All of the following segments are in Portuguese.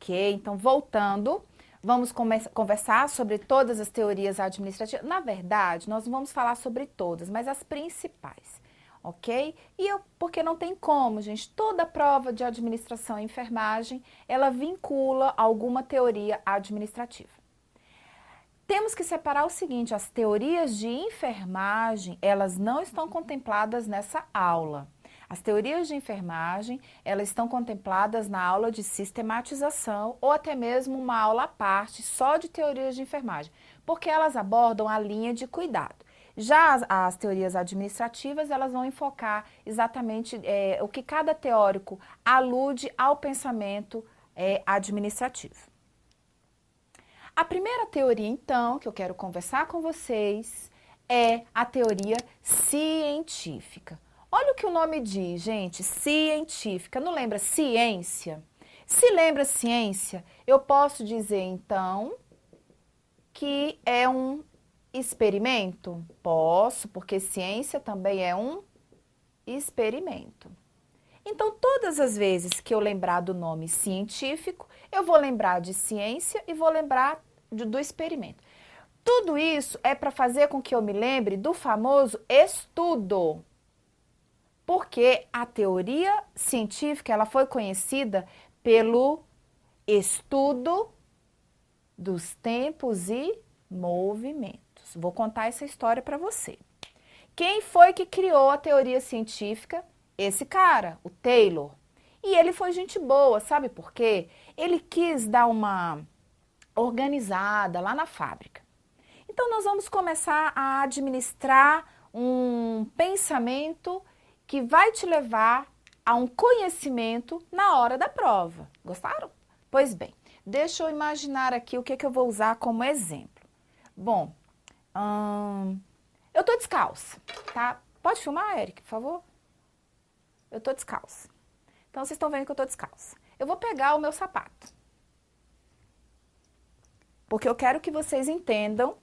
Ok, então voltando, vamos conversar sobre todas as teorias administrativas. Na verdade, nós não vamos falar sobre todas, mas as principais, ok? Porque não tem como, gente, toda prova de administração e enfermagem, ela vincula alguma teoria administrativa. Temos que separar o seguinte, as teorias de enfermagem, elas não estão contempladas nessa aula. As teorias de enfermagem, elas estão contempladas na aula de sistematização ou até mesmo uma aula à parte só de teorias de enfermagem, porque elas abordam a linha de cuidado. Já as teorias administrativas, elas vão enfocar exatamente o que cada teórico alude ao pensamento administrativo. A primeira teoria, então, que eu quero conversar com vocês é a teoria científica. Olha o que o nome diz, gente, científica. Não lembra ciência? Se lembra ciência, eu posso dizer, então, que é um experimento? Posso, porque ciência também é um experimento. Então, todas as vezes que eu lembrar do nome científico, eu vou lembrar de ciência e vou lembrar do experimento. Tudo isso é para fazer com que eu me lembre do famoso estudo. Porque a teoria científica, ela foi conhecida pelo estudo dos tempos e movimentos. Vou contar essa história para você. Quem foi que criou a teoria científica? Esse cara, o Taylor. E ele foi gente boa, sabe por quê? Ele quis dar uma organizada lá na fábrica. Então, nós vamos começar a administrar um pensamento que vai te levar a um conhecimento na hora da prova. Gostaram? Pois bem, deixa eu imaginar aqui o que eu vou usar como exemplo. Bom, eu tô descalça, tá? Pode filmar, Eric, por favor? Eu tô descalça. Então, vocês estão vendo que eu tô descalça. Eu vou pegar o meu sapato. Porque eu quero que vocês entendam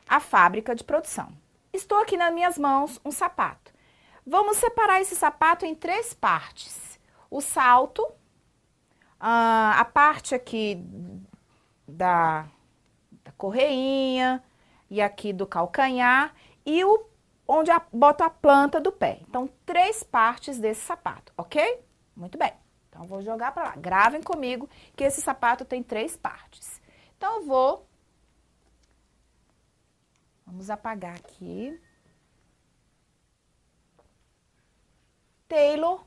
a fábrica de produção. Estou aqui nas minhas mãos um sapato. Vamos separar esse sapato em 3 partes. O salto, a parte aqui da correinha e aqui do calcanhar e onde boto a planta do pé. Então, 3 partes desse sapato, ok? Muito bem. Então, vou jogar para lá. Gravem comigo que esse sapato tem 3 partes. Então, vamos apagar aqui. Taylor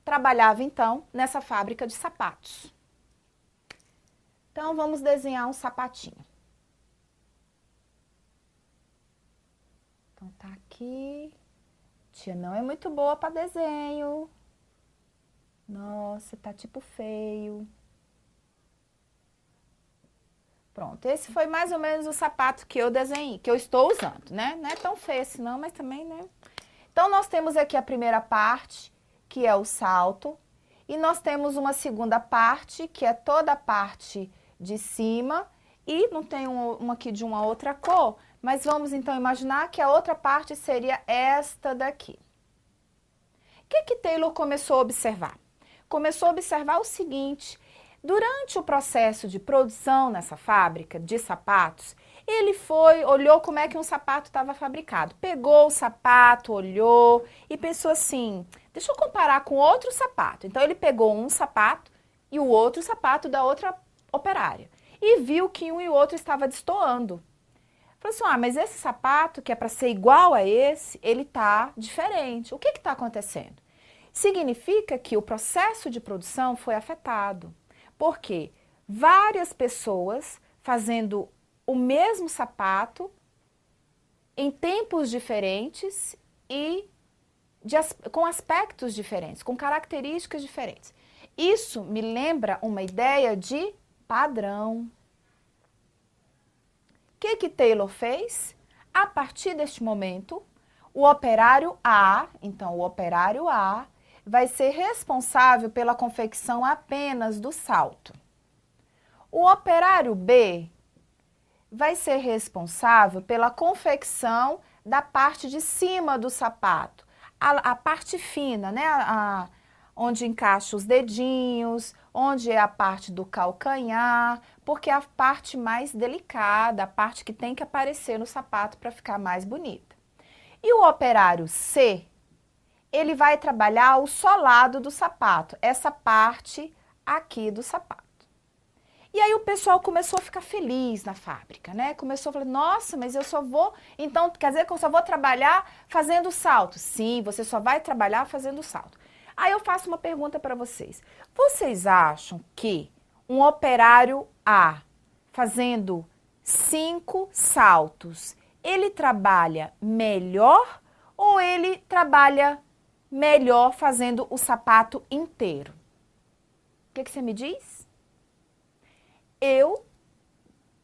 trabalhava, então, nessa fábrica de sapatos. Então, vamos desenhar um sapatinho. Então, tá aqui. Tia não é muito boa para desenho. Nossa, tá tipo feio. Pronto, esse foi mais ou menos o sapato que eu desenhei, que eu estou usando, né? Não é tão feio assim não, mas também, né? Então, nós temos aqui a primeira parte, que é o salto, e nós temos uma segunda parte, que é toda a parte de cima, e não tem uma aqui de uma outra cor, mas vamos então imaginar que a outra parte seria esta daqui. O que Taylor começou a observar? Começou a observar o seguinte: durante o processo de produção nessa fábrica de sapatos, ele olhou como é que um sapato estava fabricado. Pegou o sapato, olhou e pensou assim, deixa eu comparar com outro sapato. Então, ele pegou um sapato e o outro sapato da outra operária. E viu que um e o outro estava destoando. Falou assim, mas esse sapato, que é para ser igual a esse, ele está diferente. O que está acontecendo? Significa que o processo de produção foi afetado. Porque várias pessoas fazendo o mesmo sapato em tempos diferentes e com aspectos diferentes, com características diferentes. Isso me lembra uma ideia de padrão. O que Taylor fez? A partir deste momento, o operário A, então o operário A, vai ser responsável pela confecção apenas do salto. O operário B vai ser responsável pela confecção da parte de cima do sapato, a parte fina, né? onde encaixa os dedinhos, onde é a parte do calcanhar, porque é a parte mais delicada, a parte que tem que aparecer no sapato para ficar mais bonita. E o operário C, ele vai trabalhar o solado do sapato, essa parte aqui do sapato. E aí o pessoal começou a ficar feliz na fábrica, né? Começou a falar, nossa, mas eu só vou... Então, quer dizer que eu só vou trabalhar fazendo salto? Sim, você só vai trabalhar fazendo salto. Aí eu faço uma pergunta para vocês. Vocês acham que um operário A, fazendo 5 saltos, ele trabalha melhor ou ele trabalha melhor fazendo o sapato inteiro? O que você me diz? Eu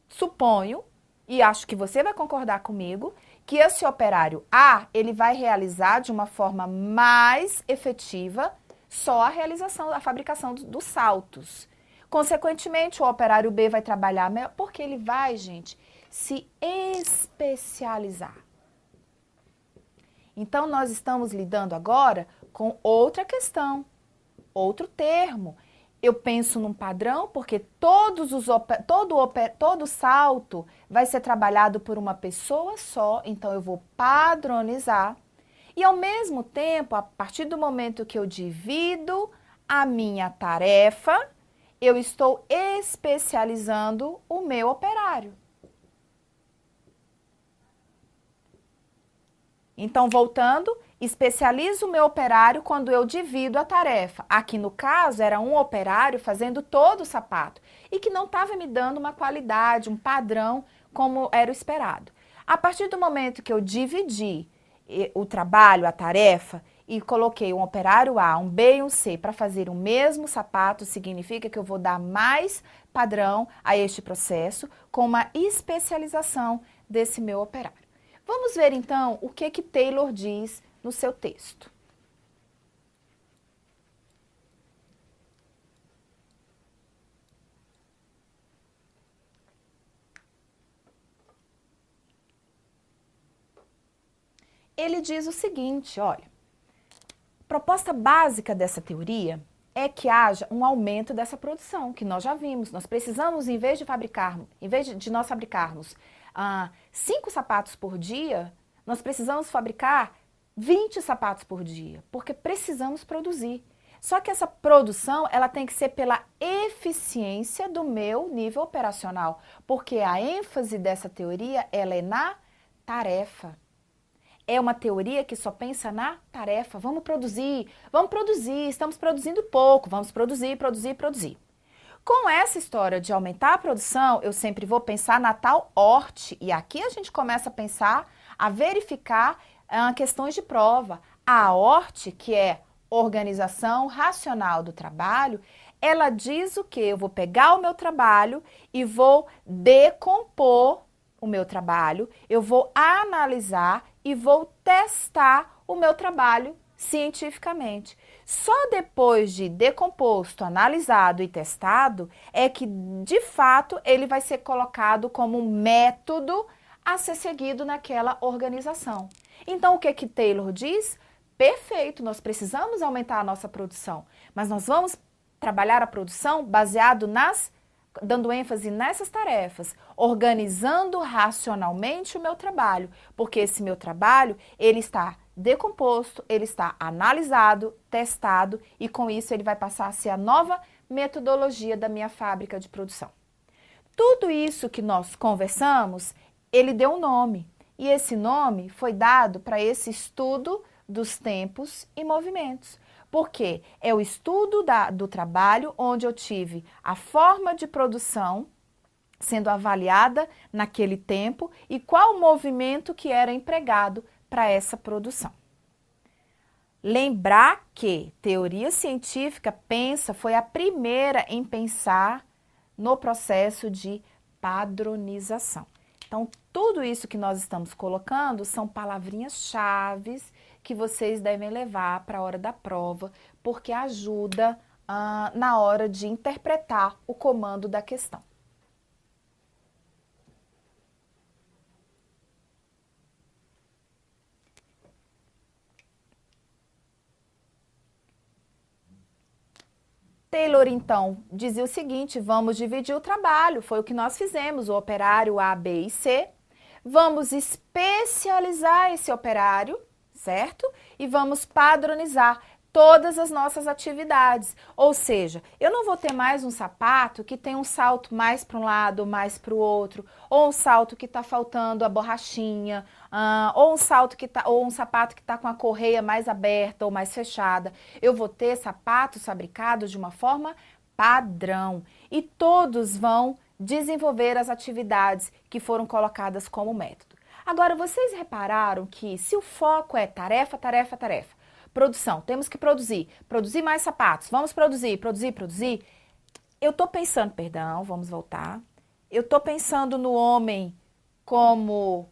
suponho, e acho que você vai concordar comigo, que esse operário A, ele vai realizar de uma forma mais efetiva só a realização, a fabricação dos saltos. Consequentemente, o operário B vai trabalhar melhor, porque ele vai, gente, se especializar. Então, nós estamos lidando agora com outra questão, outro termo. Eu penso num padrão, porque todo salto vai ser trabalhado por uma pessoa só, então eu vou padronizar. E ao mesmo tempo, a partir do momento que eu divido a minha tarefa, eu estou especializando o meu operário. Então, voltando, especializo o meu operário quando eu divido a tarefa. Aqui no caso, era um operário fazendo todo o sapato e que não estava me dando uma qualidade, um padrão como era o esperado. A partir do momento que eu dividi o trabalho, a tarefa, e coloquei um operário A, um B e um C para fazer o mesmo sapato, significa que eu vou dar mais padrão a este processo com uma especialização desse meu operário. Vamos ver então o que Taylor diz no seu texto. Ele diz o seguinte, olha, a proposta básica dessa teoria é que haja um aumento dessa produção, que nós já vimos. Nós precisamos, em vez de nós fabricarmos 5 sapatos por dia, nós precisamos fabricar 20 sapatos por dia, porque precisamos produzir. Só que essa produção, ela tem que ser pela eficiência do meu nível operacional, porque a ênfase dessa teoria, ela é na tarefa. É uma teoria que só pensa na tarefa. Vamos produzir, estamos produzindo pouco, vamos produzir, produzir, produzir. Com essa história de aumentar a produção, eu sempre vou pensar na tal ORT. E aqui a gente começa a pensar, a verificar questões de prova. A ORT, que é Organização Racional do Trabalho, ela diz o quê? Eu vou pegar o meu trabalho e vou decompor o meu trabalho, eu vou analisar e vou testar o meu trabalho cientificamente. Só depois de decomposto, analisado e testado é que, de fato, ele vai ser colocado como um método a ser seguido naquela organização. Então, o que Taylor diz? Perfeito, nós precisamos aumentar a nossa produção, mas nós vamos trabalhar a produção baseado dando ênfase nessas tarefas, organizando racionalmente o meu trabalho, porque esse meu trabalho, ele está decomposto, ele está analisado, testado e com isso ele vai passar a ser a nova metodologia da minha fábrica de produção. Tudo isso que nós conversamos, ele deu um nome e esse nome foi dado para esse estudo dos tempos e movimentos. Porque é o estudo do trabalho onde eu tive a forma de produção sendo avaliada naquele tempo e qual o movimento que era empregado para essa produção. Lembrar que teoria científica foi a primeira em pensar no processo de padronização. Então, tudo isso que nós estamos colocando são palavrinhas-chave que vocês devem levar para a hora da prova, porque ajuda na hora de interpretar o comando da questão. Taylor, então, dizia o seguinte, vamos dividir o trabalho, foi o que nós fizemos, o operário A, B e C. Vamos especializar esse operário, certo? E vamos padronizar todas as nossas atividades. Ou seja, eu não vou ter mais um sapato que tem um salto mais para um lado, mais para o outro, ou um salto que está faltando a borrachinha, ou um sapato que está com a correia mais aberta ou mais fechada. Eu vou ter sapatos fabricados de uma forma padrão e todos vão desenvolver as atividades que foram colocadas como método. Agora, vocês repararam que se o foco é tarefa, tarefa, tarefa, produção, temos que produzir mais sapatos, vamos produzir. Eu tô pensando, vamos voltar. Eu tô pensando no homem como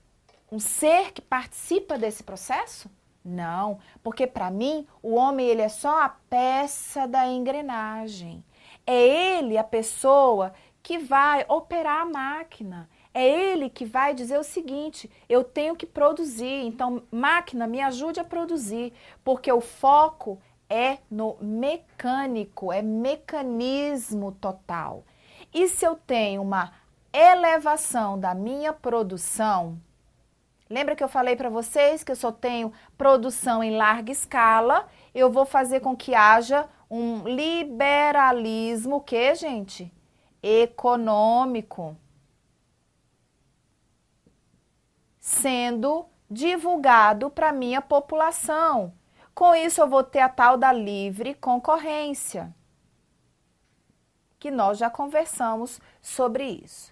um ser que participa desse processo? Não, porque para mim o homem ele é só a peça da engrenagem. É ele a pessoa que vai operar a máquina. É ele que vai dizer o seguinte, eu tenho que produzir, então máquina me ajude a produzir, porque o foco é no mecânico, é mecanismo total. E se eu tenho uma elevação da minha produção, lembra que eu falei para vocês que eu só tenho produção em larga escala, eu vou fazer com que haja um liberalismo, o que, gente? Econômico. Sendo divulgado para a minha população. Com isso, eu vou ter a tal da livre concorrência, que nós já conversamos sobre isso.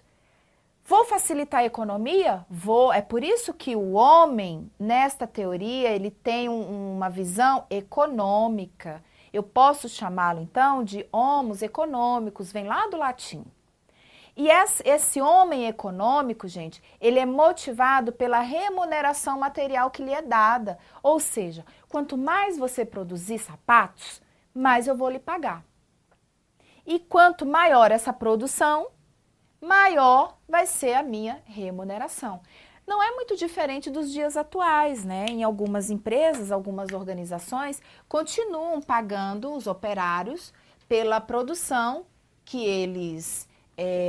Vou facilitar a economia? Vou. É por isso que o homem, nesta teoria, ele tem uma visão econômica. Eu posso chamá-lo, então, de homos econômicos, vem lá do latim. E esse homem econômico, gente, ele é motivado pela remuneração material que lhe é dada. Ou seja, quanto mais você produzir sapatos, mais eu vou lhe pagar. E quanto maior essa produção, maior vai ser a minha remuneração. Não é muito diferente dos dias atuais, né? Em algumas empresas, algumas organizações continuam pagando os operários pela produção que eles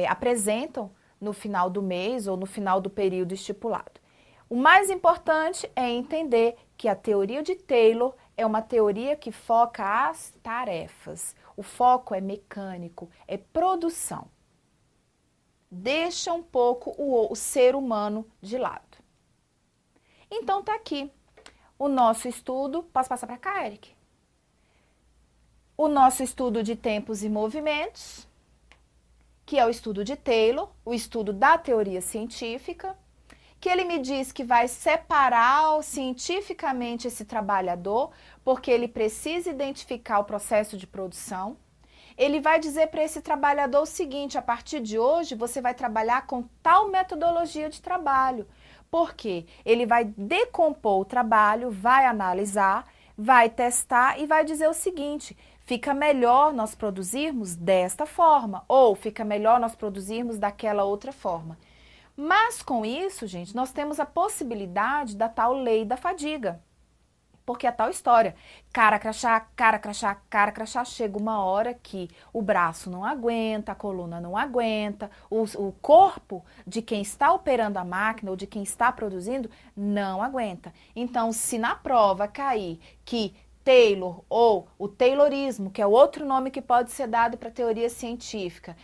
apresentam no final do mês ou no final do período estipulado. O mais importante é entender que a teoria de Taylor é uma teoria que foca as tarefas. O foco é mecânico, é produção. Deixa um pouco o ser humano de lado. Então tá aqui o nosso estudo. Posso passar para cá, Eric? O nosso estudo de tempos e movimentos, que é o estudo de Taylor, o estudo da teoria científica, que ele me diz que vai separar cientificamente esse trabalhador, porque ele precisa identificar o processo de produção. Ele vai dizer para esse trabalhador o seguinte, a partir de hoje você vai trabalhar com tal metodologia de trabalho, porque ele vai decompor o trabalho, vai analisar, vai testar e vai dizer o seguinte, fica melhor nós produzirmos desta forma, ou fica melhor nós produzirmos daquela outra forma. Mas com isso, gente, nós temos a possibilidade da tal lei da fadiga. Porque é a tal história, cara crachá, chega uma hora que o braço não aguenta, a coluna não aguenta, o corpo de quem está operando a máquina ou de quem está produzindo não aguenta. Então, se na prova cair que Taylor ou o Taylorismo, que é outro nome que pode ser dado para a teoria científica,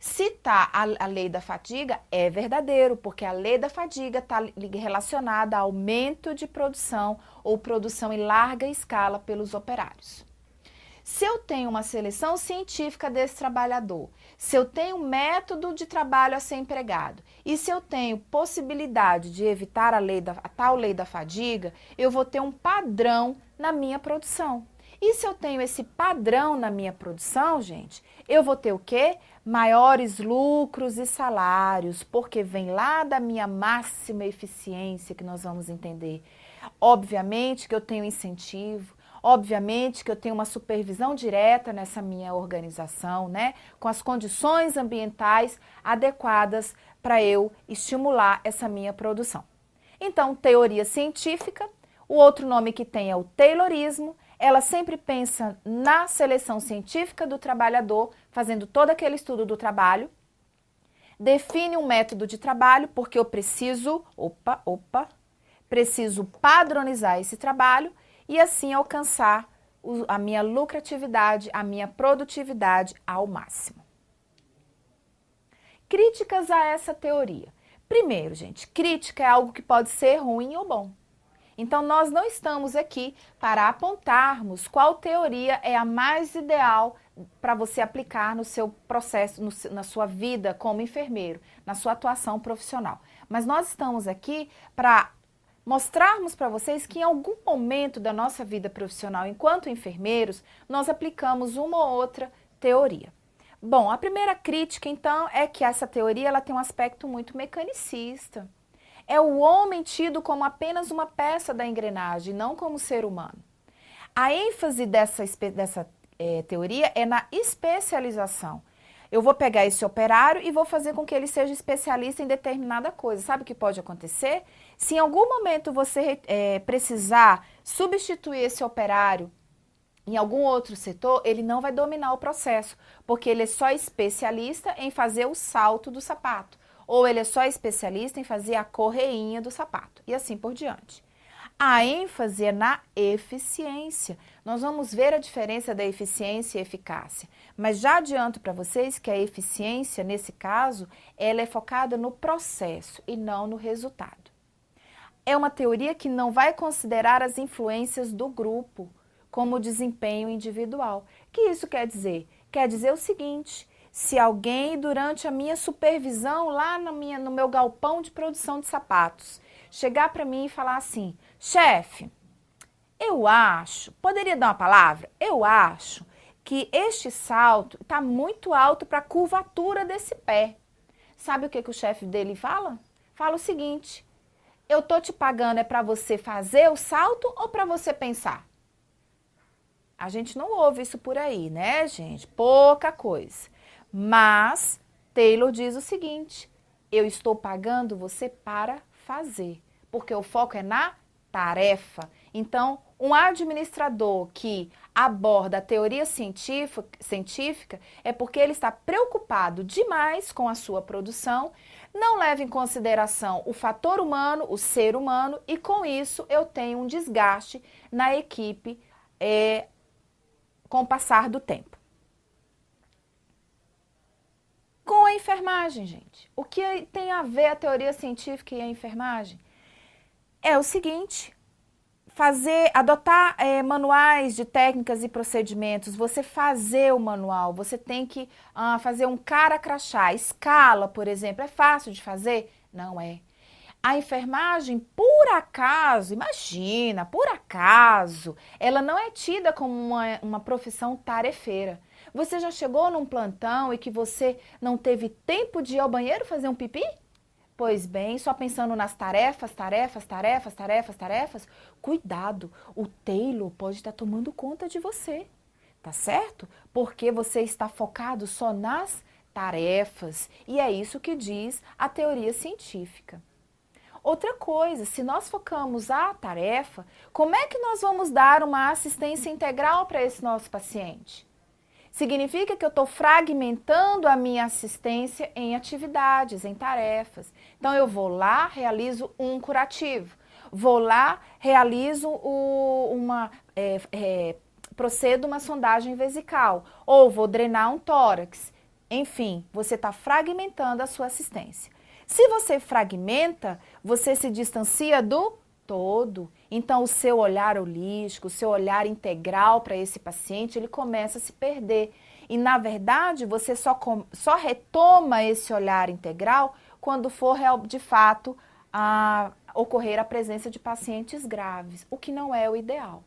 citar a lei da fadiga, é verdadeiro, porque a lei da fadiga está relacionada ao aumento de produção ou produção em larga escala pelos operários. Se eu tenho uma seleção científica desse trabalhador, se eu tenho um método de trabalho a ser empregado e se eu tenho possibilidade de evitar a tal lei da fadiga, eu vou ter um padrão na minha produção. E se eu tenho esse padrão na minha produção, gente, eu vou ter o quê? Maiores lucros e salários, porque vem lá da minha máxima eficiência que nós vamos entender. Obviamente que eu tenho incentivo, obviamente que eu tenho uma supervisão direta nessa minha organização, né? Com as condições ambientais adequadas para eu estimular essa minha produção. Então, teoria científica, o outro nome que tem é o Taylorismo, ela sempre pensa na seleção científica do trabalhador, fazendo todo aquele estudo do trabalho, define um método de trabalho, porque eu preciso, preciso padronizar esse trabalho e assim alcançar a minha lucratividade, a minha produtividade ao máximo. Críticas a essa teoria. Primeiro, gente, crítica é algo que pode ser ruim ou bom. Então, nós não estamos aqui para apontarmos qual teoria é a mais ideal para você aplicar no seu processo, na sua vida como enfermeiro, na sua atuação profissional. Mas nós estamos aqui para mostrarmos para vocês que em algum momento da nossa vida profissional, enquanto enfermeiros, nós aplicamos uma ou outra teoria. Bom, a primeira crítica, então, é que essa teoria ela tem um aspecto muito mecanicista. É o homem tido como apenas uma peça da engrenagem, não como ser humano. A ênfase dessa teoria é na especialização. Eu vou pegar esse operário e vou fazer com que ele seja especialista em determinada coisa. Sabe o que pode acontecer? Se em algum momento você precisar substituir esse operário em algum outro setor, ele não vai dominar o processo, porque ele é só especialista em fazer o salto do sapato, ou ele é só especialista em fazer a correinha do sapato, e assim por diante. A ênfase é na eficiência. Nós vamos ver a diferença da eficiência e eficácia, mas já adianto para vocês que a eficiência, nesse caso, ela é focada no processo e não no resultado. É uma teoria que não vai considerar as influências do grupo, como o desempenho individual. O que isso quer dizer? Quer dizer o seguinte: se alguém, durante a minha supervisão lá no meu galpão de produção de sapatos, chegar para mim e falar assim: chefe, eu acho, poderia dar uma palavra? Eu acho que este salto está muito alto para a curvatura desse pé. Sabe o que o chefe dele fala? Fala o seguinte: eu tô te pagando é para você fazer o salto ou para você pensar? A gente não ouve isso por aí, né, gente? Pouca coisa. Mas Taylor diz o seguinte: eu estou pagando você para fazer, porque o foco é na tarefa. Então, um administrador que aborda a teoria científica é porque ele está preocupado demais com a sua produção, não leva em consideração o fator humano, o ser humano, e com isso eu tenho um desgaste na equipe com o passar do tempo. Com a enfermagem, gente, o que tem a ver a teoria científica e a enfermagem? É o seguinte: adotar manuais de técnicas e procedimentos, você fazer o manual, você tem que fazer um cara crachá, escala, por exemplo, é fácil de fazer? Não é. A enfermagem, por acaso, imagina, por acaso, ela não é tida como uma profissão tarefeira. Você já chegou num plantão e que você não teve tempo de ir ao banheiro fazer um pipi? Pois bem, só pensando nas tarefas, cuidado, o Taylor pode estar tomando conta de você, tá certo? Porque você está focado só nas tarefas, e é isso que diz a teoria científica. Outra coisa, se nós focamos a tarefa, como é que nós vamos dar uma assistência integral para esse nosso paciente? Significa que eu estou fragmentando a minha assistência em atividades, em tarefas. Então, eu vou lá, realizo um curativo. Vou lá, realizo procedo uma sondagem vesical. Ou vou drenar um tórax. Enfim, você está fragmentando a sua assistência. Se você fragmenta, você se distancia do todo. Então, o seu olhar holístico, o seu olhar integral para esse paciente, ele começa a se perder. E, na verdade, você só retoma esse olhar integral quando for, de fato, ocorrer a presença de pacientes graves, o que não é o ideal.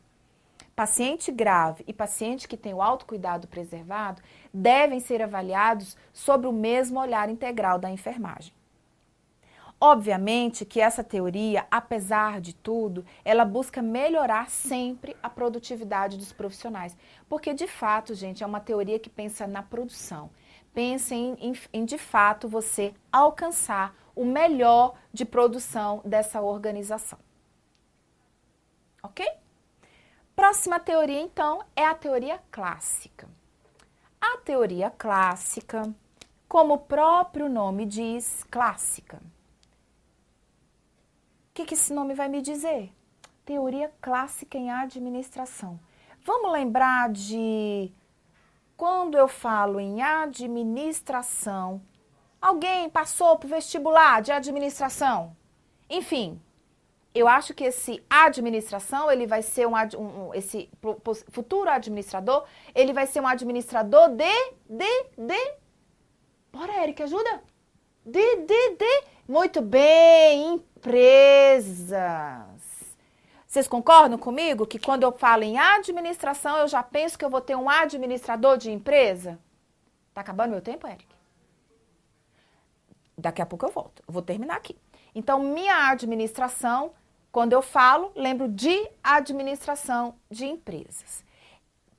Paciente grave e paciente que tem o autocuidado preservado devem ser avaliados sobre o mesmo olhar integral da enfermagem. Obviamente que essa teoria, apesar de tudo, ela busca melhorar sempre a produtividade dos profissionais. Porque, de fato, gente, é uma teoria que pensa na produção. Pensa em de fato, você alcançar o melhor de produção dessa organização. Ok? Próxima teoria, então, é a teoria clássica. A teoria clássica, como o próprio nome diz, clássica. O que esse nome vai me dizer? Teoria clássica em administração. Vamos lembrar de quando eu falo em administração, alguém passou para o vestibular de administração? Enfim, eu acho que esse administração, ele vai ser esse futuro administrador, ele vai ser um administrador Bora, Eric, ajuda. Muito bem, empresas. Vocês concordam comigo que quando eu falo em administração, eu já penso que eu vou ter um administrador de empresa? Tá acabando meu tempo, Eric? Daqui a pouco eu volto. Eu vou terminar aqui. Então, minha administração, quando eu falo, lembro de administração de empresas.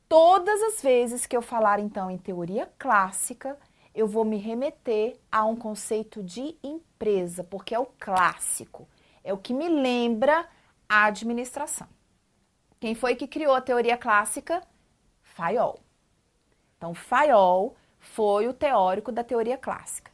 Todas as vezes que eu falar, então, em teoria clássica, eu vou me remeter a um conceito de empresa, porque é o clássico. É o que me lembra a administração. Quem foi que criou a teoria clássica? Fayol. Então, Fayol foi o teórico da teoria clássica.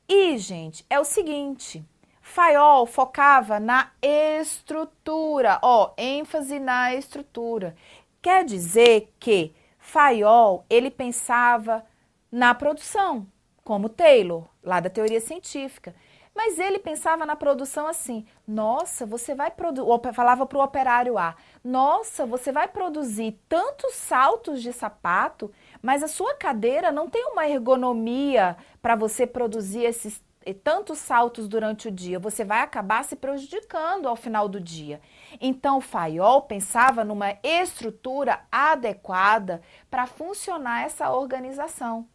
E, gente, é o seguinte, Fayol focava na estrutura, ênfase na estrutura. Quer dizer que Fayol, ele pensava na produção, como Taylor, lá da teoria científica. Mas ele pensava na produção assim, nossa, você vai produzir, falava para o operário A, nossa, você vai produzir tantos saltos de sapato, mas a sua cadeira não tem uma ergonomia para você produzir esses tantos saltos durante o dia, você vai acabar se prejudicando ao final do dia. Então, o Fayol pensava numa estrutura adequada para funcionar essa organização.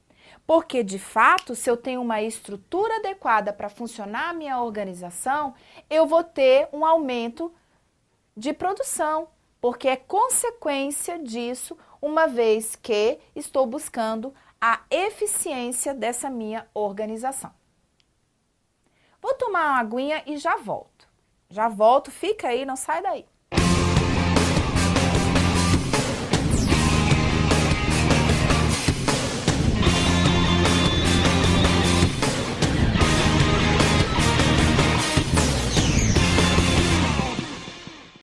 Porque, de fato, se eu tenho uma estrutura adequada para funcionar a minha organização, eu vou ter um aumento de produção, porque é consequência disso, uma vez que estou buscando a eficiência dessa minha organização. Vou tomar uma aguinha e já volto. Já volto, fica aí, não sai daí.